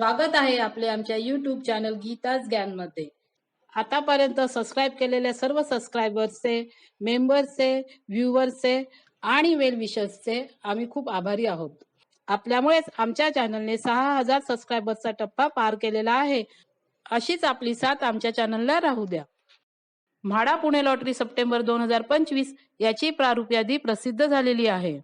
स्वागत आहे आपले आमच्या YouTube चॅनल गीताच ज्ञान मध्ये। आतापर्यंत सबस्क्राइब केलेल्या सर्व सबस्क्रायबर्सचे, मेंबर्सचे, व्ह्यूअर्सचे आणि वेल विशर्सचे आम्ही खूप आभारी आहोत। आपल्यामुळेच आमच्या चॅनलने 6000 सबस्क्रायबर्सचा टप्पा पार केलेला आहे। अशीच आपली साथ आमच्या चॅनलला राहू द्या। म्हाडा पुणे लॉटरी सप्टेंबर 2025 याची प्रारूप यादी प्रसिद्ध झालेली आहे।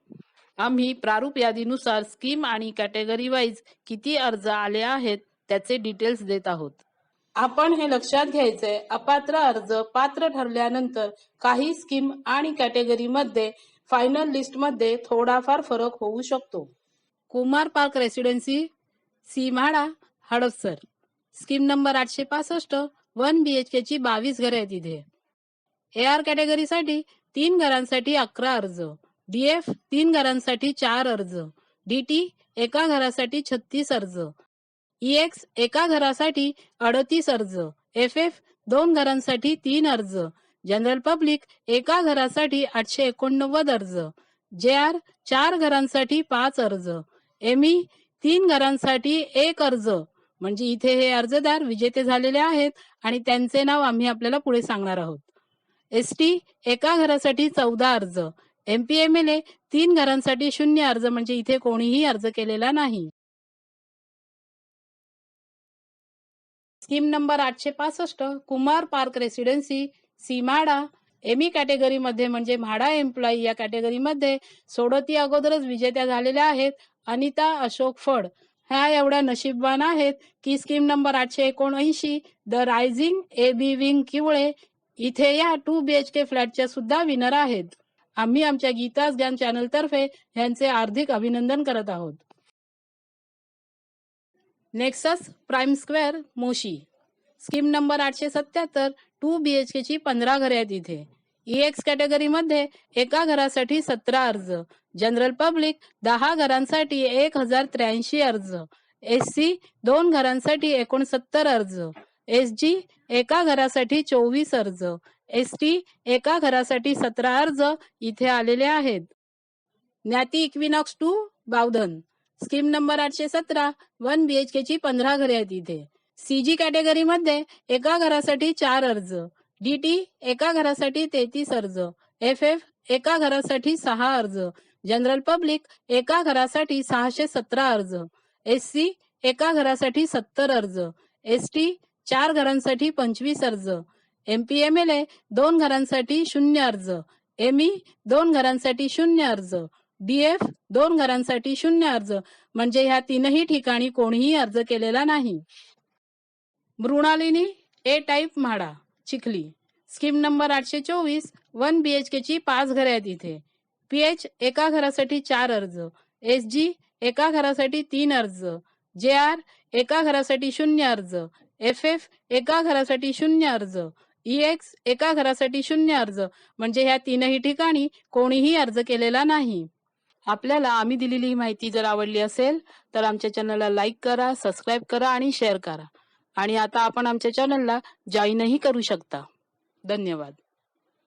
आम्ही प्रारूप यादीनुसार स्कीम आणि कॅटेगरी वाईज किती अर्ज आले आहेत त्याचे डिटेल्स देत आहोत। आपण हे लक्षात घ्यायचे, अपात्र अर्ज पात्र ठरल्यानंतर काही स्कीम आणि कॅटेगरी मध्ये फायनल लिस्ट मध्ये थोडाफार फरक होऊ शकतो। कुमार पार्क रेसिडेन्सी, सीमाडा, हडपसर, स्कीम नंबर 865, 1 BHK ची 22 घरे आहेत इथे। AR कॅटेगरीसाठी 3 घरांसाठी 11 अर्ज, DF 3 घरांसाठी 4 अर्ज, DT एका घरासाठी 36 अर्ज, EX एका घरासाठी 38 अर्ज, FF 2 घरांसाठी 3 अर्ज, जनरल पब्लिक एका घरासाठी 889 अर्ज, JR 4 घरांसाठी 5 अर्ज, ME 3 घरांसाठी 1 अर्ज। म्हणजे इथे हे अर्जदार विजेते झालेले आहेत आणि त्यांचे नाव आम्ही आपल्याला पुढे सांगणार आहोत। ST एका घरासाठी 14 अर्ज, MPMLA 3 घरांसाठी 0 अर्ज, म्हणजे इथे कोणीही अर्ज केलेला नाही। Scheme number 865 Kumar park residency, सीमाडा, एमी कॅटेगरी मध्ये म्हणजे म्हाडा एम्प्लॉई या कॅटेगरी मध्ये सोडती अगोदरच विजेत्या झालेल्या आहेत अनिता अशोक फड। ह्या एवढ्या नशीबवान आहेत की scheme number 879 the rising AB wing Kiwale इथे या 2 BHK फ्लॅटच्या सुद्धा विनर आहेत। आम्ही आमच्या गीतास ज्ञान चॅनल तर्फे यांचे हार्दिक अभिनंदन करत आहोत। Nexus Prime square Moshi, scheme number 877, 2 BHK ची 15 घरे आहेत इथे। EX कॅटेगरी मध्ये एका घरासाठी 17 अर्ज, जनरल पब्लिक 10 घरांसाठी 1083 अर्ज, SC 2 घरांसाठी 69 अर्ज, SG एका घरासाठी 24 अर्ज, ST एका घरासाठी 17 अर्ज इथे आलेले आहेत। Gyaati equinox 2 Bavdhan, scheme number 817, 1 BHK ची 15 घरे आहेत इथे। CG कॅटेगरी मध्ये एका घरासाठी 4 अर्ज, DT एका घरासाठी 33 अर्ज, FF एका घरासाठी 6 अर्ज, जनरल पब्लिक एका घरासाठी 617 अर्ज, SC एका घरासाठी 70 अर्ज, ST 4 घरांसाठी 25 अर्ज, MPMLA 2 घरांसाठी 0 अर्ज, ME 2 घरांसाठी 0 अर्ज, DF 2 घरांसाठी 0 अर्ज, म्हणजे ह्या तीनही ठिकाणी कोणीही अर्ज केलेला नाही। Mrinalini A type MHADA, Chikhli, scheme number 824, 1 BHK ची 5 घरे आहेत इथे। PH एका घरासाठी 4 अर्ज, SG एका घरासाठी 3 अर्ज, JR एका घरासाठी 0 अर्ज, FF एका घरासाठी 0 अर्ज, EX एका घरासाठी 0 अर्ज, म्हणजे ह्या तीनही ठिकाणी कोणीही अर्ज केलेला नाही। आपल्याला आम्ही दिलेली माहिती जर आवडली असेल तर आमच्या चॅनलला लाईक करा, सबस्क्राइब करा आणि शेअर करा। आणि आता आपण आमच्या चॅनलला जॉईनही करू शकता। धन्यवाद।